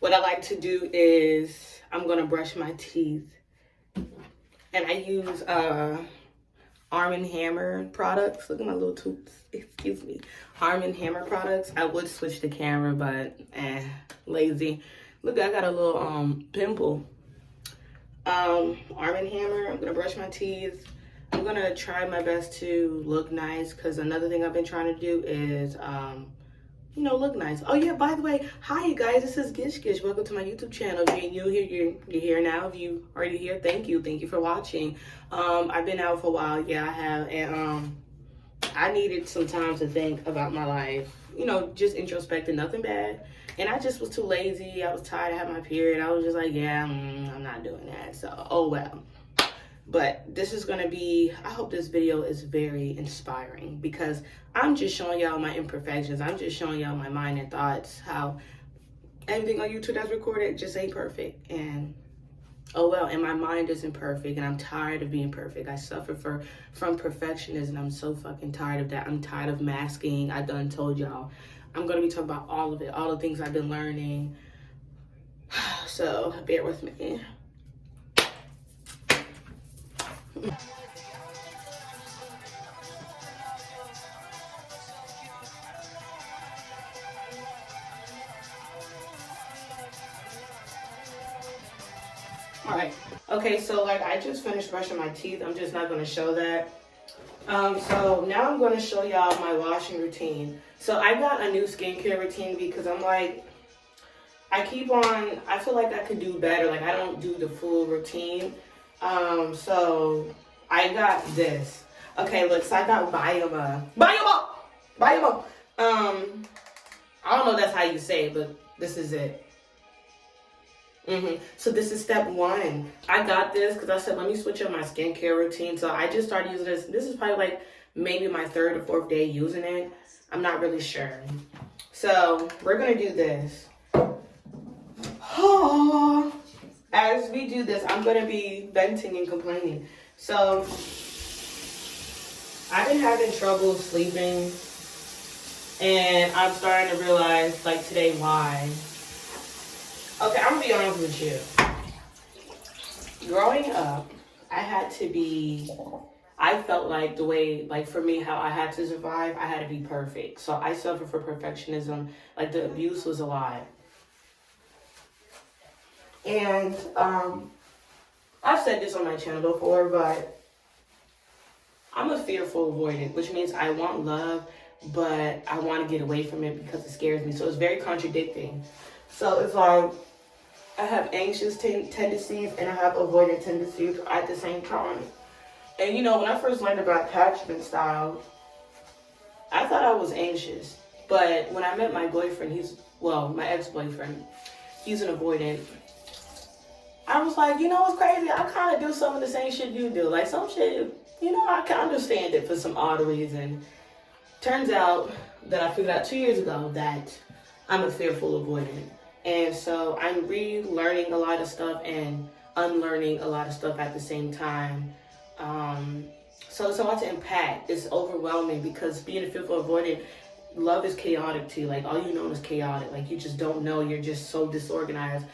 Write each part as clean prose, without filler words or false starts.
what I like to do is I'm gonna brush my teeth, and I use Arm & Hammer products. Look at my little tooth. Excuse me. Arm & Hammer products. I would switch the camera, but lazy. Look, I got a little pimple. Arm & Hammer. I'm gonna brush my teeth. I'm gonna try my best to look nice, because another thing I've been trying to do is you know, look nice. Oh yeah, by the way, hi you guys, this is Gish Gish. Welcome to my YouTube channel. If you're new here, you're here now. If you already here, thank you for watching. I've been out for a while, yeah I have, and I needed some time to think about my life, you know, just introspecting, nothing bad. And I just was too lazy. I was tired of having my period. I was just like, yeah, I'm not doing that, so oh well. But this is gonna be, I hope this video is very inspiring, because I'm just showing y'all my imperfections. I'm just showing y'all my mind and thoughts, how everything on YouTube that's recorded just ain't perfect. And oh well, and my mind isn't perfect, and I'm tired of being perfect. I suffer from perfectionism. I'm so fucking tired of that. I'm tired of masking. I done told y'all. I'm gonna be talking about all of it, all the things I've been learning. So bear with me. Alright, okay, so like I just finished brushing my teeth. I'm just not going to show that. So now I'm going to show y'all my washing routine. So I got a new skincare routine because I'm like, I feel like I could do better. Like I don't do the full routine. So I got this. Okay, look, so I got Bioma. I don't know if that's how you say it, but this is it. So this is step one. I got this because I said, let me switch up my skincare routine. So I just started using this. This is probably like maybe my 3rd or 4th day using it. I'm not really sure. So we're going to do this. As we do this, I'm going to be venting and complaining. So I've been having trouble sleeping, and I'm starting to realize, like today, why. Okay, I'm gonna be honest with you. Growing up, I felt like the way, like for me, how I had to survive, I had to be perfect. So I suffered from perfectionism. Like the abuse was a lot. And I've said this on my channel before, but I'm a fearful avoidant, which means I want love, but I want to get away from it because it scares me. So it's very contradicting. So it's like I have anxious tendencies and I have avoidant tendencies at the same time. And you know, when I first learned about attachment styles, I thought I was anxious. But when I met my boyfriend, my ex-boyfriend, he's an avoidant. I was like, you know what's crazy? I kind of do some of the same shit you do. Like some shit, you know, I can understand it for some odd reason. Turns out that I figured out 2 years ago that I'm a fearful avoidant. And so I'm relearning a lot of stuff and unlearning a lot of stuff at the same time. So it's a lot to unpack. It's overwhelming because being a fearful avoidant, love is chaotic too. Like all you know is chaotic. Like you just don't know. You're just so disorganized.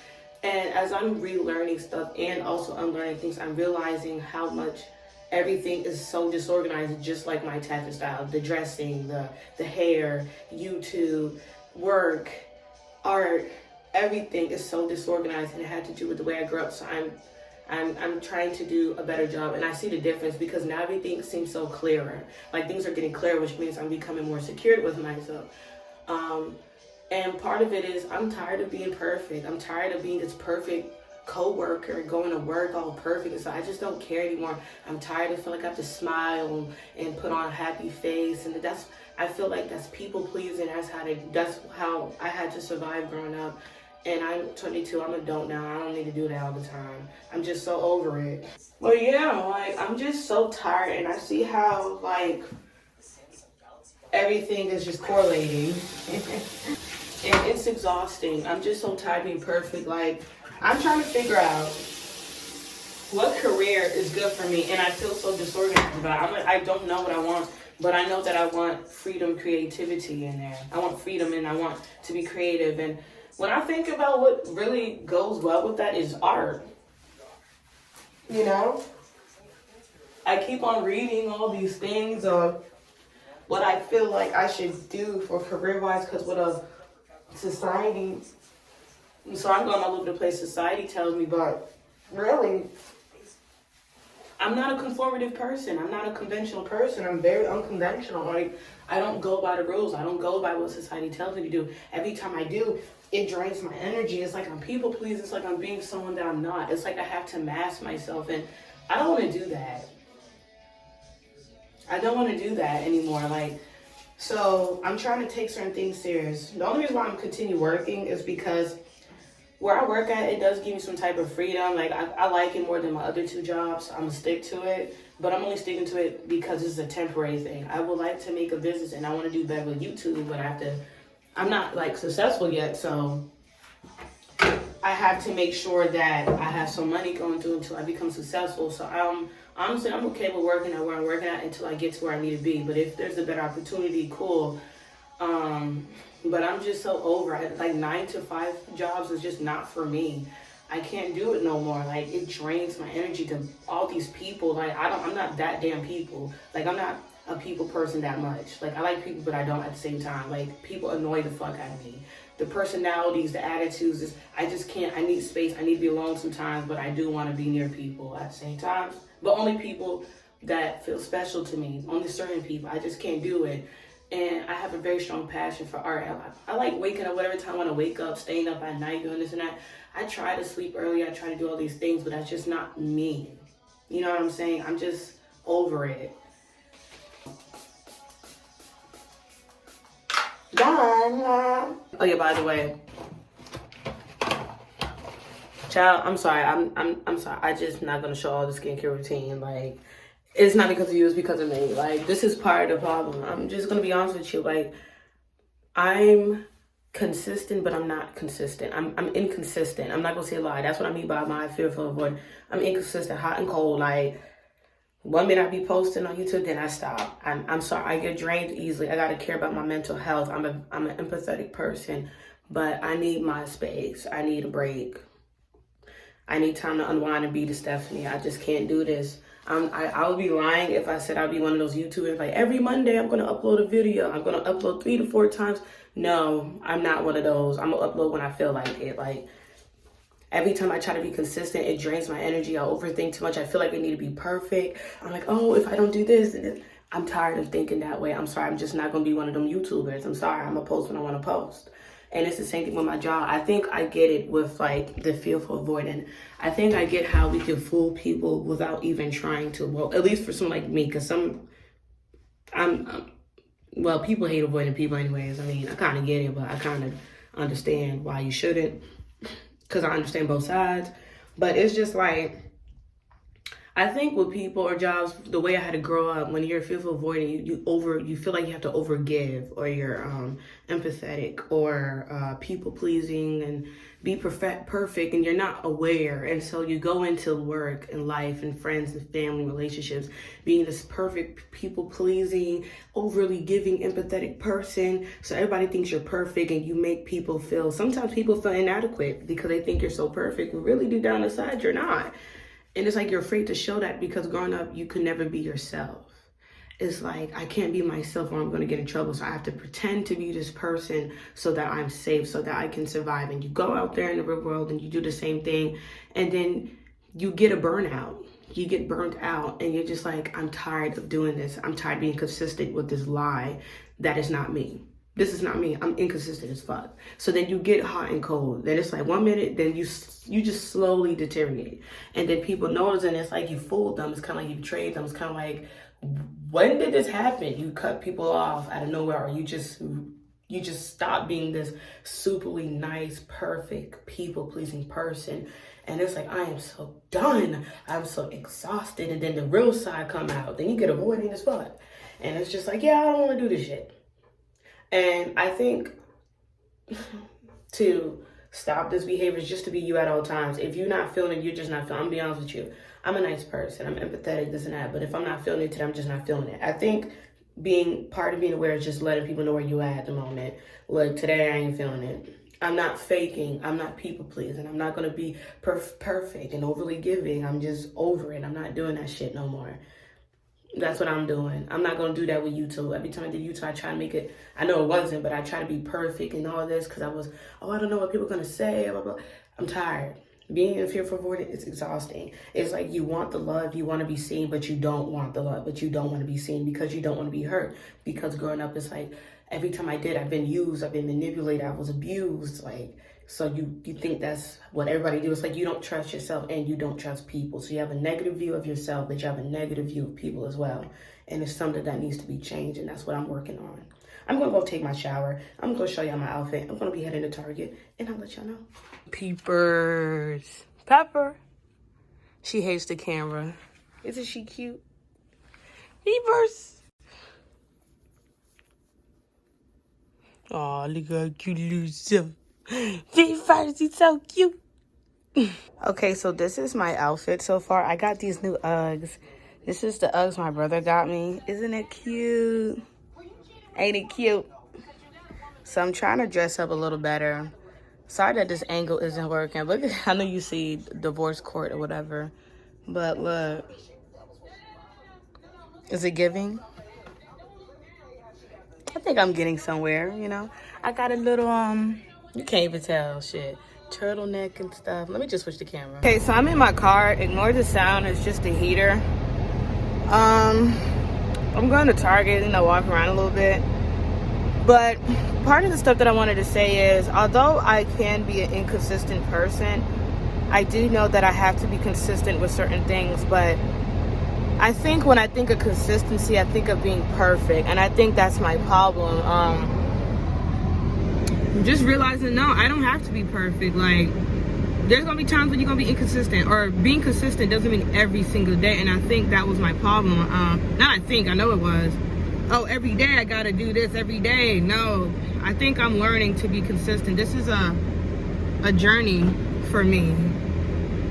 And as I'm relearning stuff and also unlearning things, I'm realizing how much everything is so disorganized, just like my attachment style. The dressing, the hair, YouTube, work, art, everything is so disorganized, and it had to do with the way I grew up. So I'm trying to do a better job, and I see the difference because now everything seems so clearer. Like things are getting clearer, which means I'm becoming more secure with myself. And part of it is I'm tired of being perfect. I'm tired of being this perfect co-worker, going to work all perfect, and so I just don't care anymore. I'm tired of feeling like I have to smile and put on a happy face, and I feel like that's people pleasing. That's how I had to survive growing up. And I'm 22, I'm an adult now. I don't need to do that all the time. I'm just so over it. But yeah, like I'm just so tired, and I see how like everything is just correlating. And it's exhausting. I'm just so tired of being perfect. Like I'm trying to figure out what career is good for me, and I feel so disorganized about it. I don't know what I want, but I know that I want freedom, creativity in there. I want freedom, and I want to be creative, and when I think about what really goes well with that is art. You know? I keep on reading all these things of what I feel like I should do for career-wise, because what a society, so I'm going all over the place, society tells me, but really, I'm not a conformative person. I'm not a conventional person. I'm very unconventional. Like, I don't go by the rules. I don't go by what society tells me to do. Every time I do, it drains my energy. It's like I'm people pleasing. It's like I'm being someone that I'm not. It's like I have to mask myself, and I don't want to do that. I don't want to do that anymore. Like, so I'm trying to take certain things serious. The only reason why I'm continue working is because where I work at, it does give me some type of freedom. Like, I like it more than my other two jobs. I'm gonna stick to it, but I'm only sticking to it because it's a temporary thing. I would like to make a business, and I want to do better with YouTube, but I'm not like successful yet, so I have to make sure that I have some money going through until I become successful. So honestly, I'm okay with working at where I'm working at until I get to where I need to be. But if there's a better opportunity, cool. But I'm just so over it. Like 9-to-5 jobs is just not for me. I can't do it no more. Like, it drains my energy to all these people. Like, I'm not that damn people. Like, I'm not a people person that much. Like, I like people, but I don't at the same time. Like, people annoy the fuck out of me. The personalities, the attitudes, I just can't. I need space. I need to be alone sometimes, but I do want to be near people at the same time. But only people that feel special to me. Only certain people. I just can't do it. And I have a very strong passion for art. I like waking up whatever time I want to wake up, staying up at night, doing this and that. I try to sleep early. I try to do all these things, but that's just not me. You know what I'm saying? I'm just over it. Done. Oh yeah, by the way, child, I'm sorry. I'm sorry. I just not gonna show all the skincare routine. Like, it's not because of you, it's because of me. Like, this is part of the problem. I'm just gonna be honest with you. Like, I'm consistent, but I'm not consistent. I'm inconsistent. I'm not gonna say a lie. That's what I mean by my fearful of avoid. I'm inconsistent, hot and cold. Like, 1 minute I be posting on YouTube, then I stop. I'm sorry, I get drained easily. I gotta care about my mental health. I'm an empathetic person, but I need my space. I need a break. I need time to unwind and be the Stephanie. I just can't do this. I would be lying if I said I'd be one of those YouTubers like every Monday I'm gonna upload a video. I'm gonna upload 3 to 4 times. No, I'm not one of those. I'm gonna upload when I feel like it. Like, every time I try to be consistent, it drains my energy. I overthink too much. I feel like I need to be perfect. I'm like, oh, if I don't do this, I'm tired of thinking that way. I'm sorry. I'm just not going to be one of them YouTubers. I'm sorry. I'm going to post when I want to post. And it's the same thing with my job. I think I get it with, like, the fearful avoidant. I think I get how we can fool people without even trying to. Well, at least for someone like me, because well, people hate avoiding people anyways. I mean, I kind of get it, but I kind of understand why you shouldn't. Because I understand both sides. But it's just like, I think with people or jobs, the way I had to grow up, when you're fearful avoiding, you feel like you have to overgive, or you're empathetic, or people pleasing, and be perfect, and you're not aware. And so you go into work and life and friends and family relationships being this perfect, people pleasing, overly giving, empathetic person. So everybody thinks you're perfect, and you make people feel, sometimes people feel inadequate because they think you're so perfect, but really deep down inside you're not. And it's like you're afraid to show that because growing up, you could never be yourself. It's like, I can't be myself or I'm going to get in trouble. So I have to pretend to be this person so that I'm safe, so that I can survive. And you go out there in the real world and you do the same thing. And then you get a burnout. You get burnt out and you're just like, I'm tired of doing this. I'm tired of being consistent with this lie that is not me. This is not me. I'm inconsistent as fuck. So then you get hot and cold. Then it's like 1 minute, then you just slowly deteriorate. And then people notice, and it's like you fooled them. It's kind of like you betrayed them. It's kind of like, when did this happen? You cut people off out of nowhere, or you just stop being this superly nice, perfect, people-pleasing person. And it's like, I am so done. I'm so exhausted. And then the real side come out. Then you get avoiding as fuck. And it's just like, yeah, I don't want to do this shit. And I think to stop this behavior is just to be you at all times. If you're not feeling it, you're just not feeling it. I'm gonna be honest with you. I'm a nice person. I'm empathetic, this and that. But if I'm not feeling it today, I'm just not feeling it. I think being aware is just letting people know where you at the moment. Look, today I ain't feeling it. I'm not faking. I'm not people pleasing. I'm not going to be perfect and overly giving. I'm just over it. I'm not doing that shit no more. That's what I'm doing. I'm not going to do that with YouTube. Every time I did YouTube, I try to make it, I know it wasn't, but I try to be perfect and all this because I was, I don't know what people are going to say, blah, blah. I'm tired. Being in fearful avoidant is exhausting. It's like you want the love, you want to be seen, but you don't want the love, but you don't want to be seen because you don't want to be hurt. Because growing up, it's like every time I did, I've been used, I've been manipulated, I was abused. Like, so you think that's what everybody do. It's like you don't trust yourself and you don't trust people. So you have a negative view of yourself, but you have a negative view of people as well. And it's something that needs to be changed, and that's what I'm working on. I'm going to go take my shower. I'm going to show y'all my outfit. I'm going to be heading to Target, and I'll let y'all know. Peepers. Pepper. She hates the camera. Isn't she cute? Peepers. Oh, look how cute little. Peepers, he's so cute. Okay, so this is my outfit so far. I got these new Uggs. This is the Uggs my brother got me. Isn't it cute? Ain't it cute? So I'm trying to dress up a little better. Sorry that this angle isn't working. Look, I know you see divorce court or whatever, but look. Is it giving? I think I'm getting somewhere, you know. I got a little, you can't even tell, shit. Turtleneck and stuff. Let me just switch the camera. Okay, so I'm in my car. Ignore the sound. It's just the heater. I'm going to Target, you know, walk around a little bit. But part of the stuff that I wanted to say is, although I can be an inconsistent person, I do know that I have to be consistent with certain things. But I think when I think of consistency, I think of being perfect. And I think that's my problem. Just realizing, no, I don't have to be perfect. Like, there's going to be times when you're going to be inconsistent. Or being consistent doesn't mean every single day. And I think that was my problem. Not I think, I know it was. Oh, every day I gotta do this every day. No, I think I'm learning to be consistent. This is a journey for me.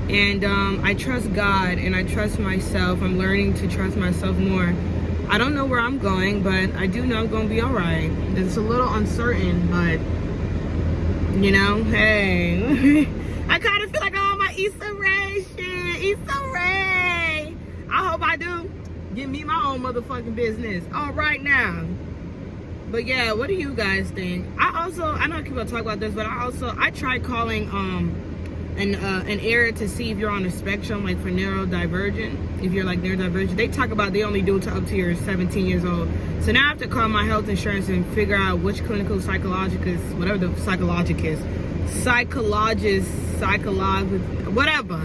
And I trust God and I trust myself. I'm learning to trust myself more. I don't know where I'm going, but I do know I'm gonna be all right. It's a little uncertain, but you know, hey. I kind of feel like I'm on my Issa Rae shit. Issa Rae. I hope I do. Give me my own motherfucking business. All right now. But yeah, what do you guys think? I know I keep on talking about this, but I tried calling an area to see if you're on a spectrum, like for neurodivergent. If you're like neurodivergent, they talk about they only do it to up to you're 17 years old. So now I have to call my health insurance and figure out which clinical psychologist, whatever the psychologist, whatever,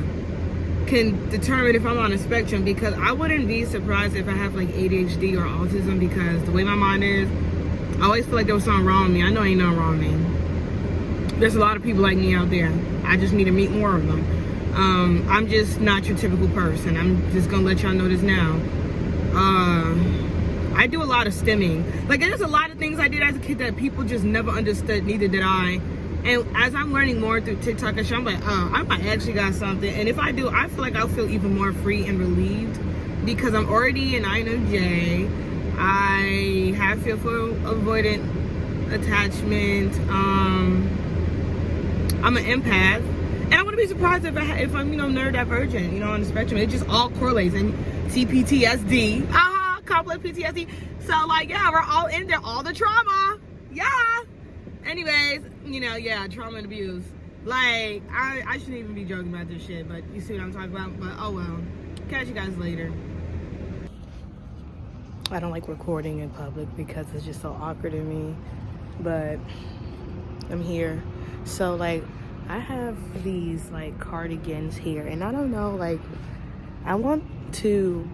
can determine if I'm on a spectrum, because I wouldn't be surprised if I have like ADHD or autism, because the way my mind is, I always feel like there was something wrong with me. I know ain't nothing wrong with me. There's a lot of people like me out there. I just need to meet more of them. I'm just not your typical person. I'm just gonna let y'all know this now. I do a lot of stimming. Like, there's a lot of things I did as a kid that people just never understood, neither did I. And as I'm learning more through TikTok and shit, I'm like, oh, I might actually got something. And if I do, I feel like I'll feel even more free and relieved, because I'm already an INFJ. I have fearful avoidant attachment. I'm an empath. And I wouldn't be surprised if I'm, you know, neurodivergent, you know, on the spectrum. It just all correlates. And CPTSD. Complex PTSD. So, like, yeah, we're all in there. All the trauma. Yeah. Anyways, you know, yeah, trauma and abuse. Like, I shouldn't even be joking about this shit, but you see what I'm talking about? But, oh well. Catch you guys later. I don't like recording in public because it's just so awkward to me. But I'm here. So, like, I have these, like, cardigans here. And I don't know, like, I want to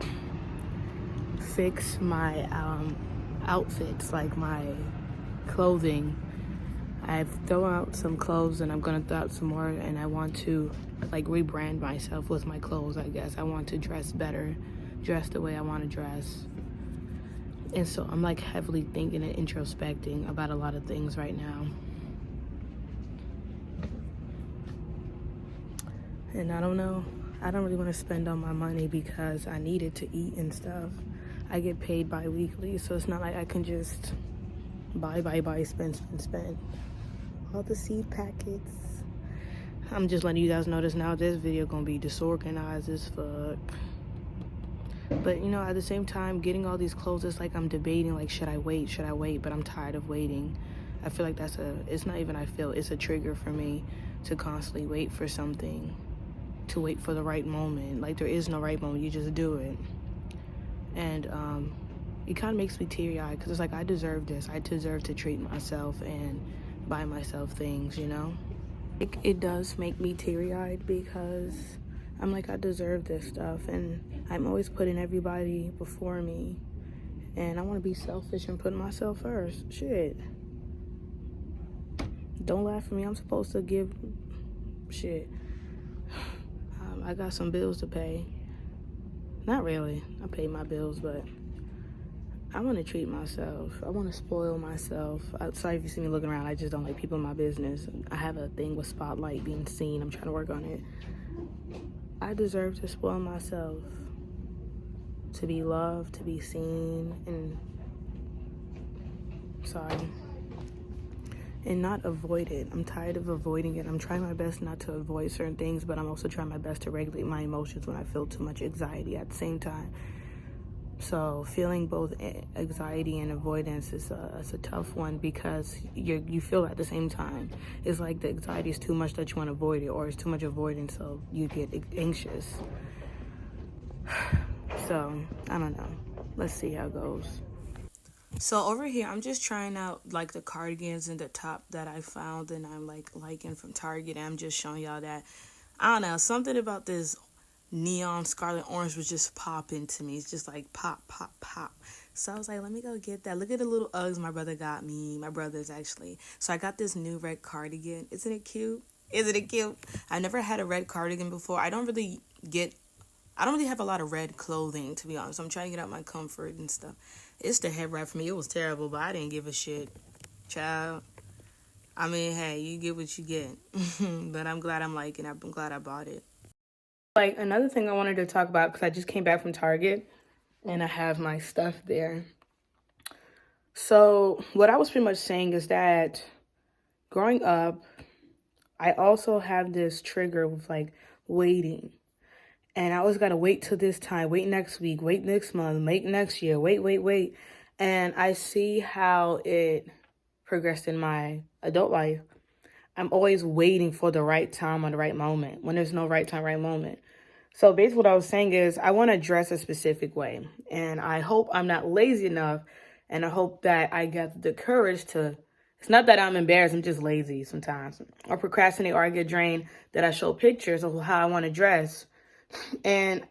fix my outfits, like my clothing. I've thrown out some clothes and I'm gonna throw out some more, and I want to like rebrand myself with my clothes, I guess. I want to dress better, dress the way I want to dress. And so I'm like heavily thinking and introspecting about a lot of things right now. And I don't know, I don't really want to spend all my money because I need it to eat and stuff. I get paid bi-weekly, so it's not like I can just buy, spend. all the seed packets. I'm just letting you guys know this now. This video gonna be disorganized as fuck. But, you know, at the same time, getting all these clothes, it's like I'm debating, like, should I wait? But I'm tired of waiting. I feel like it's not even it's a trigger for me to constantly wait for something, to wait for the right moment. Like, there is no right moment, you just do it. And it kind of makes me teary-eyed, because it's like, I deserve this. I deserve to treat myself and buy myself things, you know? It does make me teary-eyed, because I'm like, I deserve this stuff, and I'm always putting everybody before me, and I want to be selfish and put myself first. Shit. Don't laugh at me. I'm supposed to give shit. I got some bills to pay. Not really. I pay my bills, but I want to treat myself. I want to spoil myself. I'm sorry if you see me looking around. I just don't like people in my business. I have a thing with spotlight, being seen. I'm trying to work on it. I deserve to spoil myself, to be loved, to be seen, and not avoid it. I'm tired of avoiding it. I'm trying my best not to avoid certain things, but I'm also trying my best to regulate my emotions when I feel too much anxiety at the same time. So feeling both anxiety and avoidance is a tough one, because you feel at the same time. It's like the anxiety is too much that you want to avoid it, or it's too much avoidance so you get anxious. So I don't know. Let's see how it goes. So over here, I'm just trying out like the cardigans and the top that I found and I'm like liking from Target. And I'm just showing y'all that, I don't know, something about this neon scarlet orange was just popping to me. It's just like pop, pop, pop. So I was like, let me go get that. Look at the little Uggs my brother got me. My brother's actually. So I got this new red cardigan. Isn't it cute? Isn't it cute? I never had a red cardigan before. I don't really have a lot of red clothing, to be honest. I'm trying to get out my comfort and stuff. It's the head wrap for me. It was terrible, but I didn't give a shit. Child. I mean, hey, you get what you get. But I'm glad I'm liking it. I'm glad I bought it. Like, another thing I wanted to talk about, because I just came back from Target, and I have my stuff there. So, what I was pretty much saying is that growing up, I also have this trigger with, like, waiting. And I always got to wait till this time, wait next week, wait next month, wait next year, wait. And I see how it progressed in my adult life. I'm always waiting for the right time or the right moment, when there's no right time, right moment. So basically what I was saying is I want to dress a specific way. And I hope I'm not lazy enough. And I hope that I get the courage to, it's not that I'm embarrassed, I'm just lazy sometimes. Or procrastinate, or I get drained that I show pictures of how I want to dress. And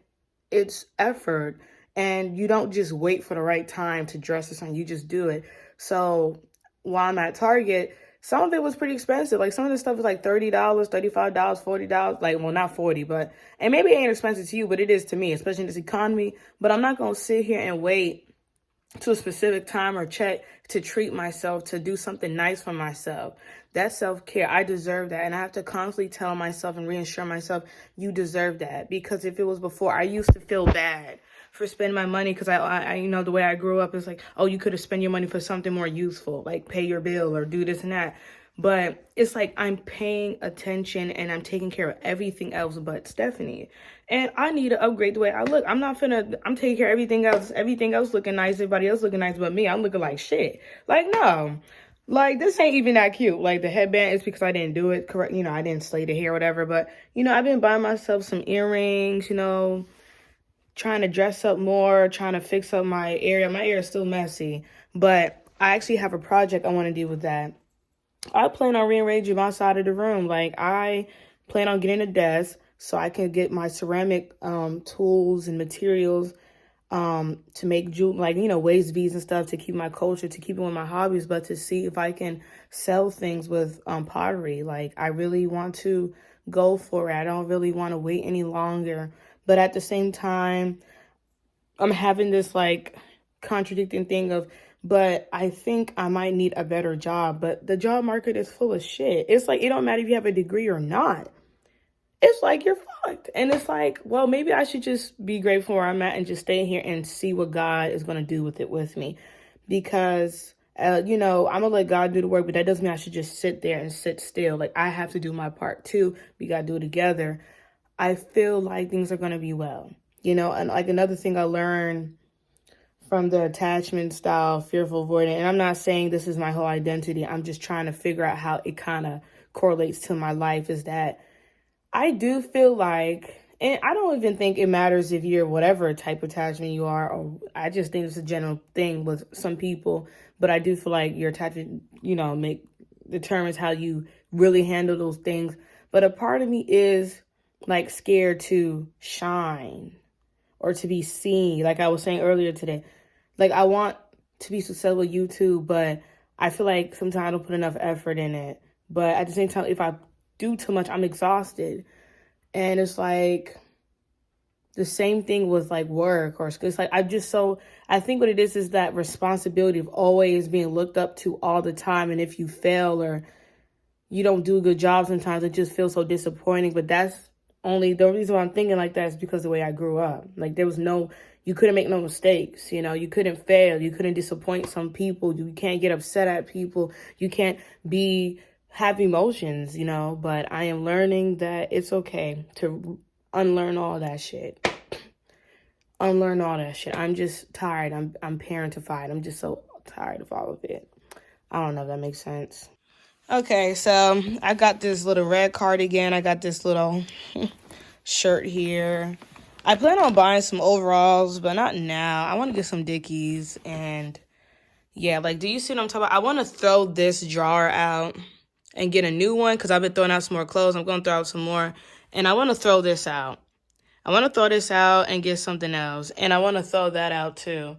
it's effort, and you don't just wait for the right time to dress or something, you just do it. So while I'm at Target, some of it was pretty expensive. Like, some of the stuff was like $30, $35, $40. Like, well, not 40, but, and maybe it ain't expensive to you, but it is to me, especially in this economy. But I'm not going to sit here and wait to a specific time or check to treat myself, to do something nice for myself. That's self-care. I deserve that. And I have to constantly tell myself and reassure myself, you deserve that. Because if it was before, I used to feel bad for spending my money, because I you know, the way I grew up is like, oh, you could have spent your money for something more useful, like pay your bill or do this and that. But it's like I'm paying attention and I'm taking care of everything else but Stephanie. And I need to upgrade the way I look. I'm taking care of everything else looking nice, everybody else looking nice but me. I'm looking like shit. Like, no. Like, this ain't even that cute. Like, the headband is because I didn't do it correct. You know, I didn't slay the hair or whatever. But, you know, I've been buying myself some earrings, you know, trying to dress up more, trying to fix up my area. My area is still messy. But I actually have a project I want to do with that. I plan on rearranging my side of the room. Like, I plan on getting a desk so I can get my ceramic tools and materials to make jewelry, like, you know, waist beads and stuff, to keep my culture, to keep it with my hobbies, but to see if I can sell things with pottery. Like, I really want to go for it. I don't really want to wait any longer. But at the same time, I'm having this like contradicting thing of, but I think I might need a better job. But the job market is full of shit. It's like, it don't matter if you have a degree or not. It's like, you're fucked. And it's like, well, maybe I should just be grateful where I'm at and just stay here and see what God is going to do with it with me. Because You know, I'm gonna let God do the work, but that doesn't mean I should just sit there and sit still. Like, I have to do my part too. We gotta do it together. I feel like things are gonna be well. You know, and like another thing I learned from the attachment style, fearful avoidant, and I'm not saying this is my whole identity. I'm just trying to figure out how it kind of correlates to my life, is that I do feel like, and I don't even think it matters if you're whatever type of attachment you are, or I just think it's a general thing with some people, but I do feel like your attachment, you know, determines how you really handle those things. But a part of me is like scared to shine or to be seen. Like I was saying earlier today, like I want to be successful with YouTube, but I feel like sometimes I don't put enough effort in it. But at the same time, if I do too much, I'm exhausted. And it's like the same thing with like work or school. It's like I think what it is that responsibility of always being looked up to all the time. And if you fail or you don't do a good job sometimes, it just feels so disappointing. But that's only the reason why I'm thinking like that is because of the way I grew up. Like you couldn't make no mistakes, you know, you couldn't fail, you couldn't disappoint some people, you can't get upset at people, you can't have emotions, you know. But I am learning that it's okay to unlearn all that shit. Unlearn all that shit. I'm just tired. I'm parentified. I'm just so tired of all of it. I don't know if that makes sense. Okay, so I got this little red cardigan. I got this little shirt here. I plan on buying some overalls, but not now. I want to get some Dickies. And yeah, like, do you see what I'm talking about? I want to throw this drawer out and get a new one because I've been throwing out some more clothes. I'm going to throw out some more. And I want to throw this out. I want to throw this out and get something else. And I want to throw that out too.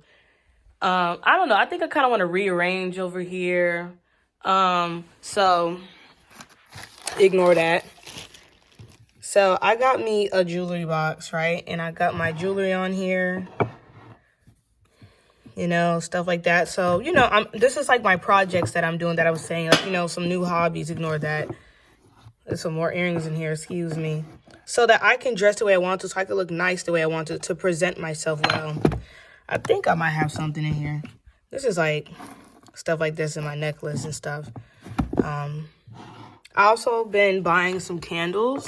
I don't know. I think I kind of want to rearrange over here. So ignore that. So I got me a jewelry box, right? And I got my jewelry on here, you know, stuff like that. So, you know, this is like my projects that I'm doing that I was saying, like, you know, some new hobbies, ignore that. There's some more earrings in here, excuse me. So that I can dress the way I want to, so I can look nice the way I want to present myself well. I think I might have something in here. This is like stuff like this in my necklace and stuff. I also been buying some candles.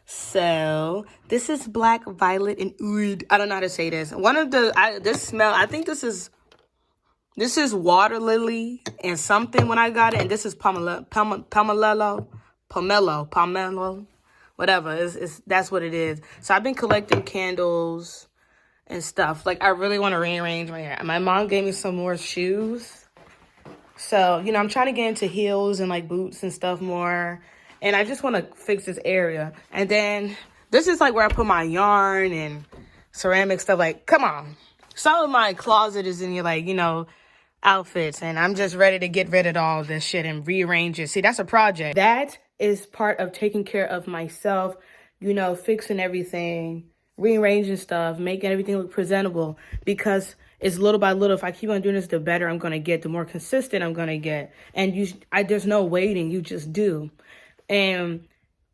So this is black, violet, and oud. I don't know how to say this. This smell, I think this is water lily and something when I got it. And this is pomelo, whatever. That's what it is. So I've been collecting candles and stuff. Like, I really want to rearrange my hair. My mom gave me some more shoes. So, you know, I'm trying to get into heels and like boots and stuff more. And I just want to fix this area. And then this is like where I put my yarn and ceramic stuff. Like, come on. Some of my closet is in here, like, you know, outfits. And I'm just ready to get rid of all this shit and rearrange it. See, that's a project. That is part of taking care of myself, you know, fixing everything, rearranging stuff, making everything look presentable. Because it's little by little. If I keep on doing this, the better I'm going to get, the more consistent I'm going to get. And there's no waiting. You just do. And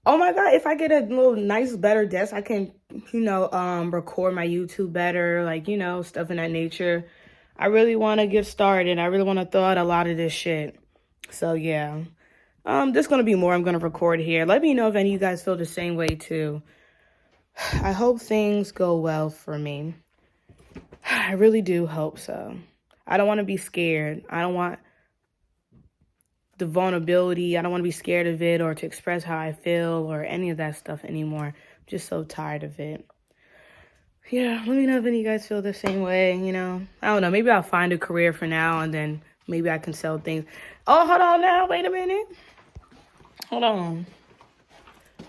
oh my God, if I get a little nice, better desk, I can, you know, record my YouTube better, like, you know, stuff in that nature. I really want to get started. I really want to throw out a lot of this shit. So yeah, there's going to be more I'm going to record here. Let me know if any of you guys feel the same way too. I hope things go well for me. I really do hope so. I don't want to be scared. I don't want the vulnerability. I don't want to be scared of it or to express how I feel or any of that stuff anymore. I'm just so tired of it. Yeah, let me know if any of you guys feel the same way, you know. I don't know. Maybe I'll find a career for now and then maybe I can sell things. Oh, hold on now. Wait a minute. Hold on.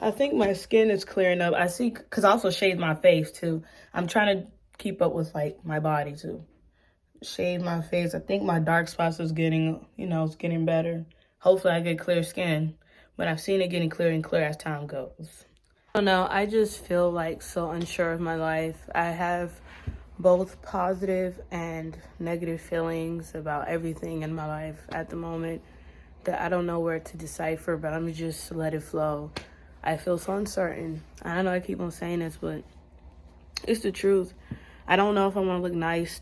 I think my skin is clearing up. I see, because I also shaved my face too. I'm trying to keep up with like my body too. Shave my face. I think my dark spots is getting, you know, it's getting better. Hopefully I get clear skin. But I've seen it getting clearer and clearer as time goes. I don't know. I just feel like so unsure of my life. I have both positive and negative feelings about everything in my life at the moment that I don't know where to decipher, but I'm just let it flow. I feel so uncertain. I know I keep on saying this, but it's the truth. I don't know if I want to look nice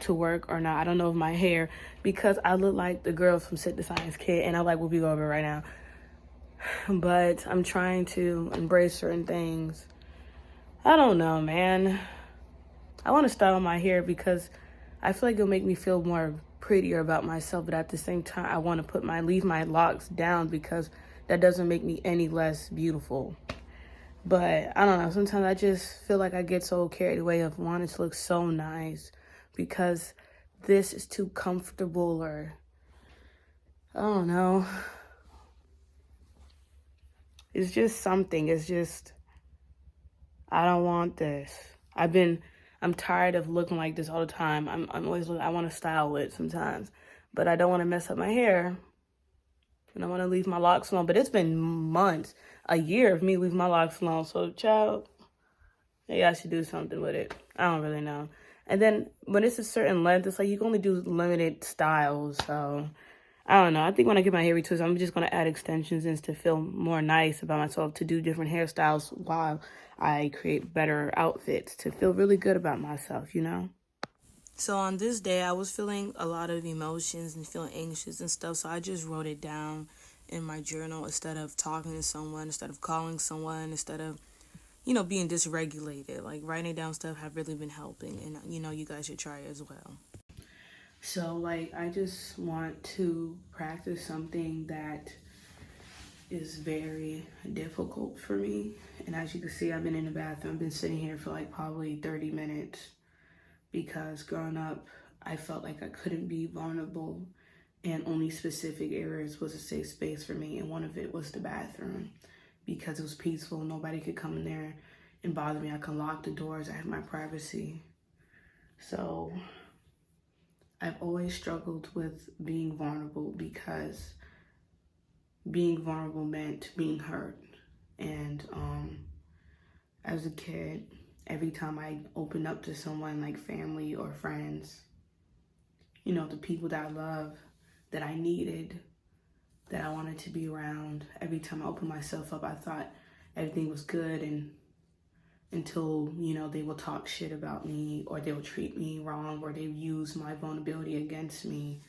to work or not. I don't know if my hair, because I look like the girls from Sit the Science Kid, and I like Whoopi Goldberg right now. But I'm trying to embrace certain things. I don't know, man. I want to style my hair because I feel like it'll make me feel more prettier about myself, but at the same time, I want to leave my locks down because that doesn't make me any less beautiful. But I don't know, sometimes I just feel like I get so carried away of wanting to look so nice because this is too comfortable, or I don't know. It's just something. It's just, I don't want this. I'm tired of looking like this all the time. I'm always looking, I want to style it sometimes, but I don't want to mess up my hair. And I want to leave my locks alone. But it's been months, a year of me leaving my locks alone. So, child, maybe I should do something with it. I don't really know. And then when it's a certain length, it's like you can only do limited styles. So, I don't know. I think when I get my hair retwisted, I'm just going to add extensions in to feel more nice about myself, to do different hairstyles while I create better outfits, to feel really good about myself, you know? So on this day, I was feeling a lot of emotions and feeling anxious and stuff. So I just wrote it down in my journal instead of talking to someone, instead of calling someone, instead of, being dysregulated. Like, writing down stuff have really been helping. And, you guys should try it as well. So, like, I just want to practice something that is very difficult for me. And as you can see, I've been in the bathroom. I've been sitting here for like probably 30 minutes because growing up, I felt like I couldn't be vulnerable, and only specific areas was a safe space for me. And one of it was the bathroom because it was peaceful. Nobody could come in there and bother me. I could lock the doors. I had my privacy. So I've always struggled with being vulnerable because being vulnerable meant being hurt. And as a kid, every time I opened up to someone like family or friends, the people that I love, that I needed, that I wanted to be around, every time I opened myself up, I thought everything was good, and until, they will talk shit about me, or they will treat me wrong, or they use my vulnerability against me.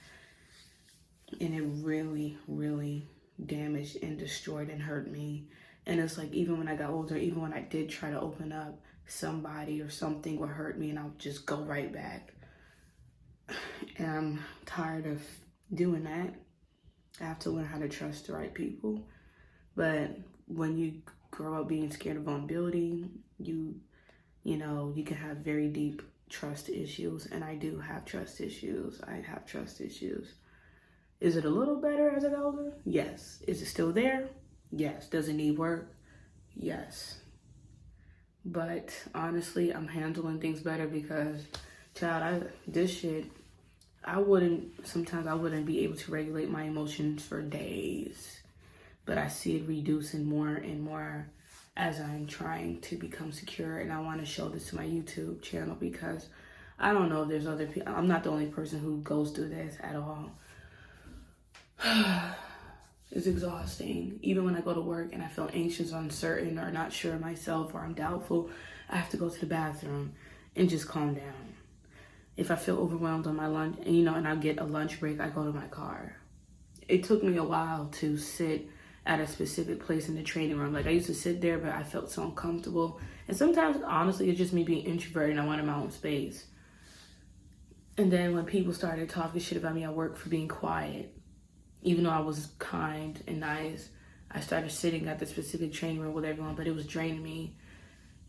And it really, really damaged and destroyed and hurt me. And it's like, even when I got older, even when I did try to open up, somebody or something would hurt me and I'll just go right back. And I'm tired of doing that. I have to learn how to trust the right people. But when you grow up being scared of vulnerability, you can have very deep trust issues. And I do have trust issues. I have trust issues. Is it a little better as I got older? Yes. Is it still there? Yes. Does it need work? Yes. But honestly, I'm handling things better because, child, sometimes I wouldn't be able to regulate my emotions for days. But I see it reducing more and more as I'm trying to become secure. And I want to show this to my YouTube channel because I don't know if there's other people. I'm not the only person who goes through this at all. It's exhausting. Even when I go to work and I feel anxious, uncertain, or not sure of myself, or I'm doubtful, I have to go to the bathroom and just calm down. If I feel overwhelmed on my lunch, and I get a lunch break, I go to my car. It took me a while to sit at a specific place in the training room. Like, I used to sit there, but I felt so uncomfortable. And sometimes, honestly, it's just me being introverted and I wanted my own space. And then when people started talking shit about me at work for being quiet, even though I was kind and nice, I started sitting at the specific training room with everyone, but it was draining me.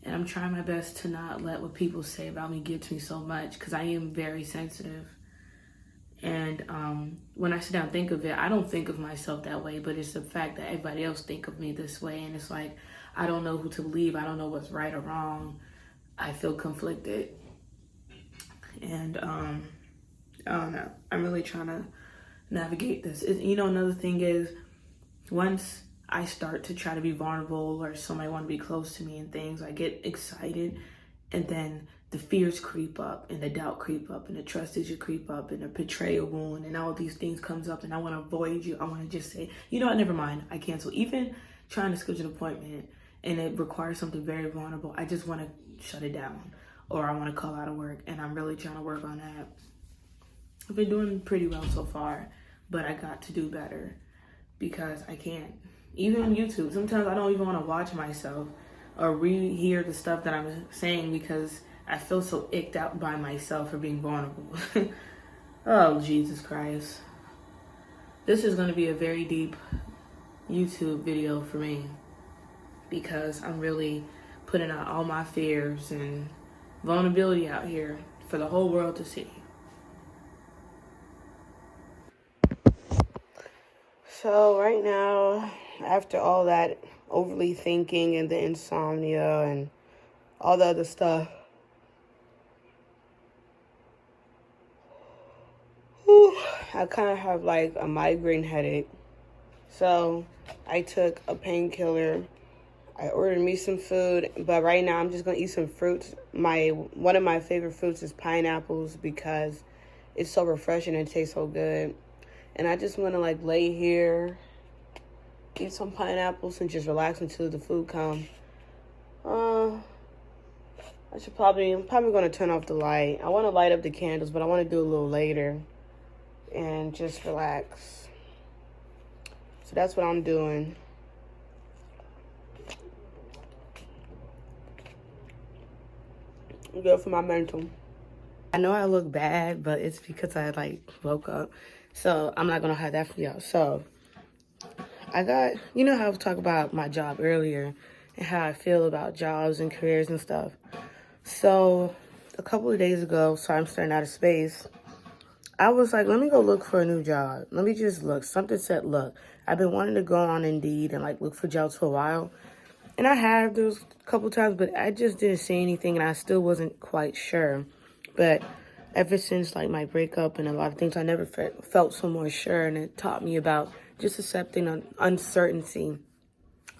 And I'm trying my best to not let what people say about me get to me so much, because I am very sensitive. And when I sit down and think of it, I don't think of myself that way, but it's the fact that everybody else think of me this way. And it's like, I don't know who to believe. I don't know what's right or wrong. I feel conflicted. And I don't know. I'm really trying to navigate this. Another thing is, once I start to try to be vulnerable or somebody want to be close to me and things, I get excited, and then the fears creep up and the doubt creep up and the trust issue creep up and the betrayal wound and all these things comes up, and I want to avoid you. I want to just say, never mind, I cancel. Even trying to schedule an appointment and it requires something very vulnerable, I just want to shut it down, or I want to call out of work, and I'm really trying to work on that. I've been doing pretty well so far, but I got to do better because I can't. Even on YouTube, sometimes I don't even want to watch myself or rehear the stuff that I'm saying because I feel so icked out by myself for being vulnerable. Oh, Jesus Christ. This is going to be a very deep YouTube video for me because I'm really putting out all my fears and vulnerability out here for the whole world to see. So right now, after all that overly thinking and the insomnia and all the other stuff, I kind of have like a migraine headache. So I took a painkiller. I ordered me some food, but right now I'm just gonna eat some fruits. One of my favorite fruits is pineapples because it's so refreshing and tastes so good. And I just want to like lay here, eat some pineapples, and just relax until the food comes. I'm probably going to turn off the light. I want to light up the candles, but I want to do it a little later and just relax. So that's what I'm doing. Good for my mental. I know I look bad, but it's because I like woke up. So I'm not going to hide that from y'all. So you know how I was talking about my job earlier and how I feel about jobs and careers and stuff. So a couple of days ago, so I'm starting out of space, I was like, let me go look for a new job. Let me just look. Something said, look, I've been wanting to go on Indeed and like look for jobs for a while. And I have those a couple times, but I just didn't see anything and I still wasn't quite sure. But ever since like my breakup and a lot of things, I never felt so more sure, and it taught me about just accepting uncertainty.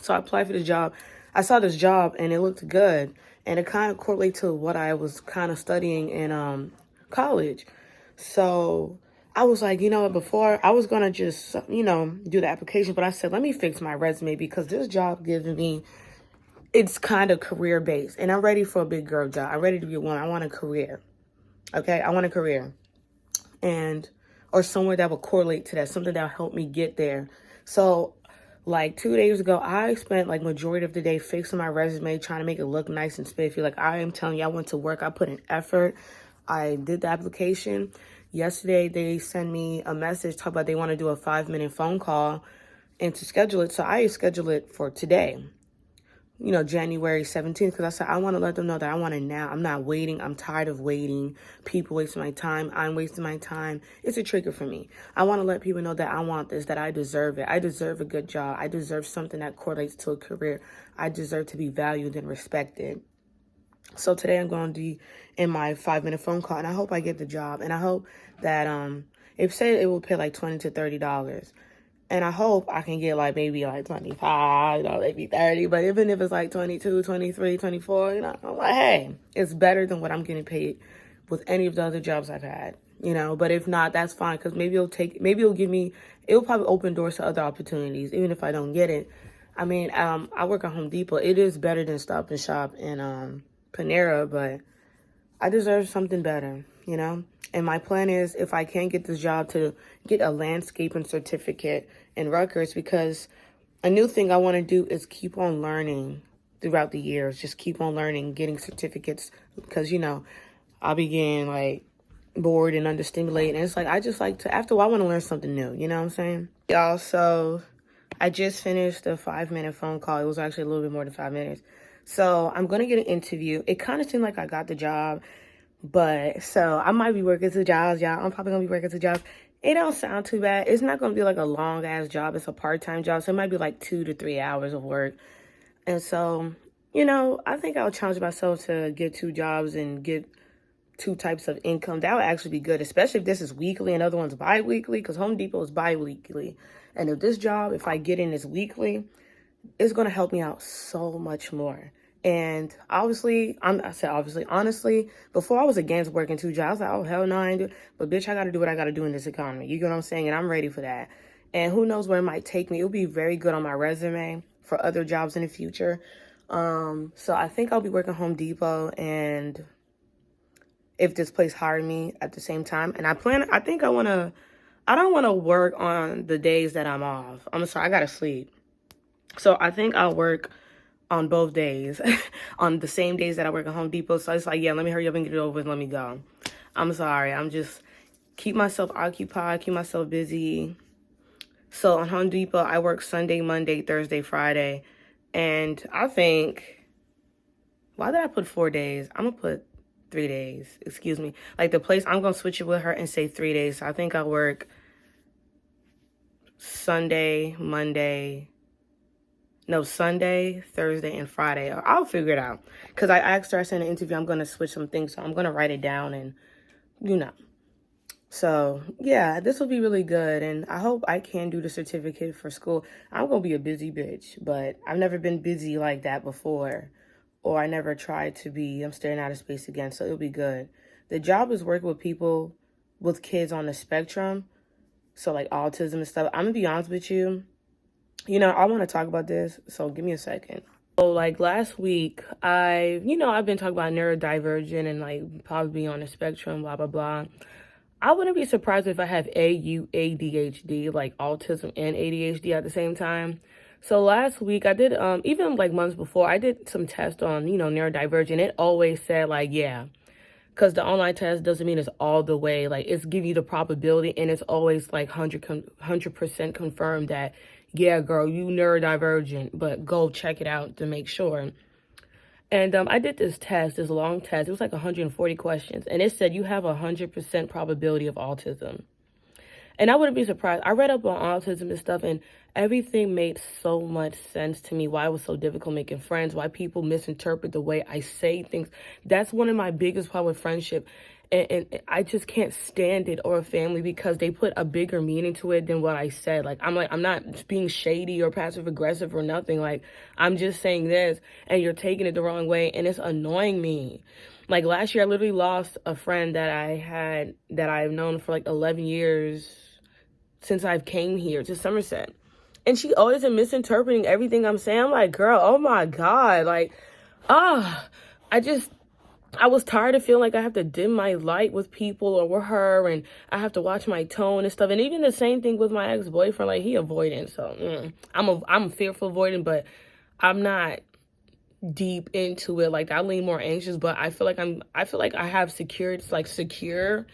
So I applied for the job. I saw this job and it looked good, and it kind of correlated to what I was kind of studying in college. So I was like, before I was gonna just do the application, but I said, let me fix my resume because this job gives me, it's kind of career based, and I'm ready for a big girl job. I'm ready to be one. I want a career. Okay, I want a career, or somewhere that will correlate to that, something that will help me get there. So, like 2 days ago, I spent like majority of the day fixing my resume, trying to make it look nice and spiffy. Like I am telling you, I went to work. I put in effort. I did the application. Yesterday, they sent me a message talking about they want to do a 5-minute phone call and to schedule it. So I scheduled it for today. January 17th, because I said, I want to let them know that I want it now. I'm not waiting. I'm tired of waiting. People wasting my time. I'm wasting my time. It's a trigger for me. I want to let people know that I want this, that I deserve it. I deserve a good job. I deserve something that correlates to a career. I deserve to be valued and respected. So today I'm going to be in my 5-minute phone call, and I hope I get the job. And I hope that it said it will pay like $20 to $30. And I hope I can get like maybe like 25, maybe 30. But even if it's like 22, 23, 24, I'm like, hey, it's better than what I'm getting paid with any of the other jobs I've had, But if not, that's fine, because maybe it'll probably open doors to other opportunities, even if I don't get it. I mean, I work at Home Depot. It is better than Stop and Shop and Panera, but I deserve something better, And my plan is, if I can get this job, to get a landscaping certificate in Rutgers, because a new thing I want to do is keep on learning throughout the years. Just keep on learning, getting certificates, because, I'll be getting like bored and understimulated. And it's like, I just like to, after a while, I want to learn something new. You know what I'm saying? Y'all, so I just finished the 5-minute phone call. It was actually a little bit more than 5 minutes. So I'm going to get an interview. It kind of seemed like I got the job. But so I might be working 2 jobs, y'all. I'm probably going to be working 2 jobs. It don't sound too bad. It's not going to be like a long ass job. It's a part-time job. So it might be like 2 to 3 hours of work. And so, I think I'll challenge myself to get 2 jobs and get 2 types of income. That would actually be good, especially if this is weekly and other one's bi-weekly, because Home Depot is bi-weekly. And if this job, if I get in this weekly, it's going to help me out so much more. And honestly, before I was against working 2 jobs. I was like, oh, hell no, I ain't do it. But bitch, I got to do what I got to do in this economy. You get what I'm saying? And I'm ready for that. And who knows where it might take me. It'll be very good on my resume for other jobs in the future. So I think I'll be working Home Depot, and if this place hired me at the same time. And I don't want to work on the days that I'm off. I'm sorry, I gotta sleep. So I think I'll work on both days, on the same days that I work at Home Depot. So it's like, yeah, let me hurry up and get it over and let me go. I'm sorry. I'm just keep myself occupied, keep myself busy. So on Home Depot, I work Sunday, Monday, Thursday, Friday. And I think, why did I put 4 days? I'm going to put 3 days. Excuse me. Like the place, I'm going to switch it with her and say 3 days. So I think I work Sunday, Thursday, and Friday. I'll figure it out. Because I asked her, I said in an interview, I'm going to switch some things. So I'm going to write it down and, you know. So, yeah, this will be really good. And I hope I can do the certificate for school. I'm going to be a busy bitch. But I've never been busy like that before. Or I never tried to be. I'm staring out of space again. So it'll be good. The job is working with people, with kids on the spectrum. So, like autism and stuff. I'm going to be honest with you. You know, I want to talk about this, so give me a second. So, like, last week, I've been talking about neurodivergent and, like, probably being on the spectrum, blah, blah, blah. I wouldn't be surprised if I have ADHD, like, autism and ADHD at the same time. So, last week, I did, even, like, months before, I did some tests on, neurodivergent. It always said, like, yeah. Because the online test doesn't mean it's all the way. Like, it's giving you the probability, and it's always, like, 100% confirmed that, yeah, girl, you neurodivergent, but go check it out to make sure. And I did this long test. It was like 140 questions. And it said you have 100% probability of autism. And I wouldn't be surprised. I read up on autism and stuff, and everything made so much sense to me. Why it was so difficult making friends, why people misinterpret the way I say things. That's one of my biggest problems with friendship. And I just can't stand it, or a family, because they put a bigger meaning to it than what I said. I'm not being shady or passive aggressive or nothing. Like, I'm just saying this and you're taking it the wrong way, and it's annoying me. Like, last year I literally lost a friend that I've known for like 11 years since I've came here to Somerset. And she always is misinterpreting everything I'm saying. I'm like, girl, oh my God. Like, I was tired of feeling like I have to dim my light with people or with her, and I have to watch my tone and stuff. And even the same thing with my ex-boyfriend, like, he avoidant. So I'm fearful avoidant, but I'm not deep into it. Like, I lean more anxious, but I feel like I have security. It's like secure.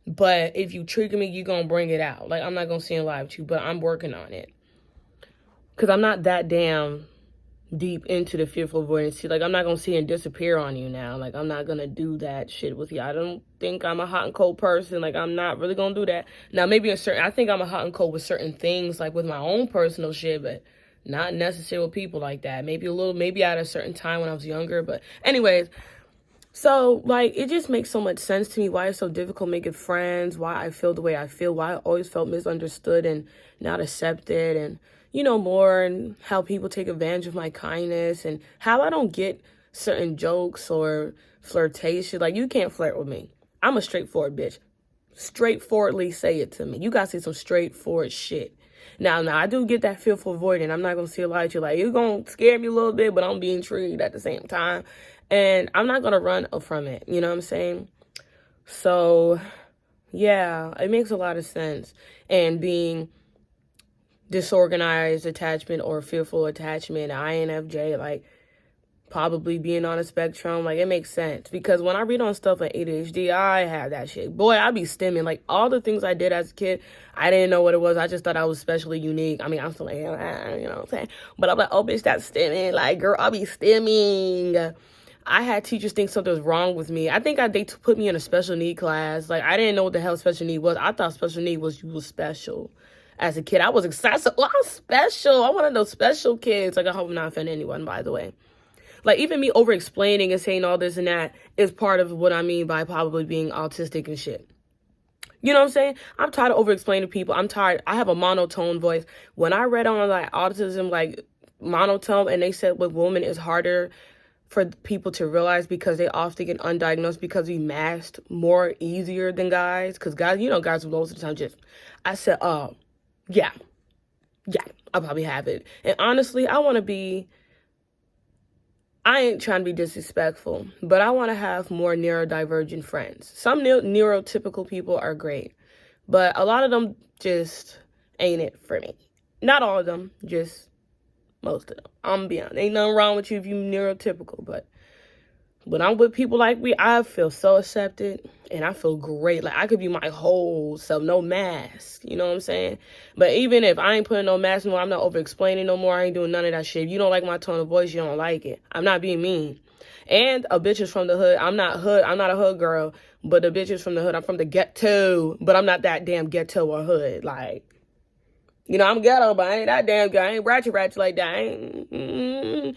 But if you trigger me, you're going to bring it out. Like, I'm not going to see in live with you, but I'm working on it. Because I'm not that damn deep into the fearful avoidance. Like, I'm not gonna see and disappear on you now. Like, I'm not gonna do that shit with you. I don't think I'm a hot and cold person. Like, I'm not really gonna do that. Now, maybe I think I'm a hot and cold with certain things, like with my own personal shit, but not necessarily with people like that. Maybe at a certain time when I was younger. But anyways, so, like, it just makes so much sense to me why it's so difficult making friends, why I feel the way I feel, why I always felt misunderstood and not accepted, and more, and how people take advantage of my kindness, and how I don't get certain jokes or flirtation. Like, you can't flirt with me. I'm a straightforward bitch. Straightforwardly say it to me. You gotta say some straightforward shit. Now, I do get that fearful avoidant. I'm not gonna see a lie at you. Like, you're gonna scare me a little bit, but I'm being intrigued at the same time. And I'm not gonna run from it. You know what I'm saying? So, yeah, it makes a lot of sense. And being disorganized attachment or fearful attachment, INFJ, like, probably being on a spectrum, like, it makes sense. Because when I read on stuff like ADHD, I have that shit. Boy, I be stimming. Like, all the things I did as a kid, I didn't know what it was. I just thought I was especially unique. I mean, I'm still like, you know what I'm saying? But I'm like, oh, bitch, that's stimming. Like, girl, I'll be stimming. I had teachers think something was wrong with me. I think they put me in a special need class. Like, I didn't know what the hell special need was. I thought special need was you was special. As a kid, I was excited. Oh, I'm special. I'm one of those special kids. Like, I hope I'm not offending anyone, by the way. Like, even me over-explaining and saying all this and that is part of what I mean by probably being autistic and shit. You know what I'm saying? I'm tired of over-explaining to people. I'm tired. I have a monotone voice. When I read on, like, autism, like, monotone, and they said with women it's harder for people to realize because they often get undiagnosed because we masked more easier than guys. Because guys, guys most of the time just... I said, oh, yeah, I probably have it. And honestly, I want to be I ain't trying to be disrespectful, but I want to have more neurodivergent friends. Some neurotypical people are great, but a lot of them just ain't it for me. Not all of them, just most of them. I'm gonna be honest. Ain't nothing wrong with you if you neurotypical, but when I'm with people like me, I feel so accepted and I feel great. Like I could be my whole self, no mask. You know what I'm saying? But even if I ain't putting no mask no more, I'm not over explaining no more. I ain't doing none of that shit. If you don't like my tone of voice, you don't like it. I'm not being mean. And a bitch is from the hood. I'm not a hood girl, but the bitch is from the hood. I'm from the ghetto, but I'm not that damn ghetto or hood. Like, you know, I'm ghetto, but I ain't that damn guy. I ain't ratchet like that.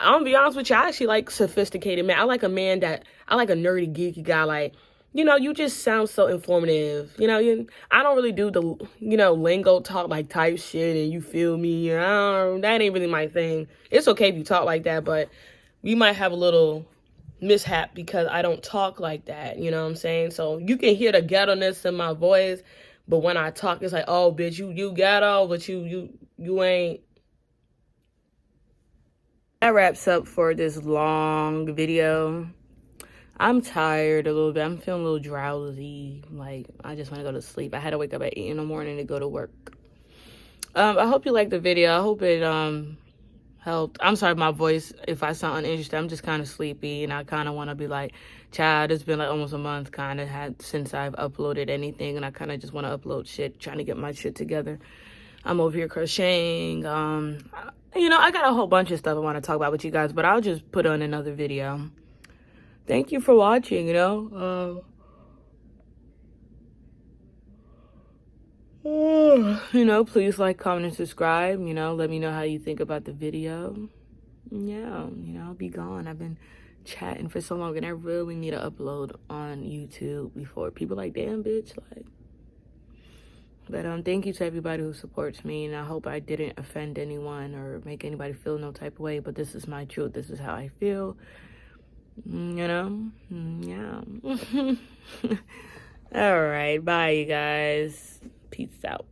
I'm gonna be honest with you, I actually like sophisticated man. I like a nerdy, geeky guy. Like, you know, you just sound so informative. You know, I don't really do the, lingo talk like type shit and you feel me. That ain't really my thing. It's okay if you talk like that, but we might have a little mishap because I don't talk like that. You know what I'm saying? So you can hear the ghetto-ness in my voice, but when I talk, it's like, oh, bitch, you ghetto, but you ain't. That wraps up for this long video. I'm tired a little bit. I'm feeling a little drowsy. Like, I just want to go to sleep. I had to wake up at 8 in the morning to go to work. I hope you liked the video. I hope it helped. I'm sorry my voice, if I sound uninterested. I'm just kind of sleepy, and I kind of want to be like, child, it's been like almost a month kind of since I've uploaded anything, and I kind of just want to upload shit, trying to get my shit together. I'm over here crocheting. I got a whole bunch of stuff I want to talk about with you guys, but I'll just put on another video. Thank you for watching, please like, comment, and subscribe. Let me know how you think about the video. Yeah, I'll be gone. I've been chatting for so long, and I really need to upload on YouTube before people like, damn, bitch, like. But thank you to everybody who supports me, and I hope I didn't offend anyone or make anybody feel no type of way, but this is my truth. This is how I feel, yeah. All right, bye, you guys. Peace out.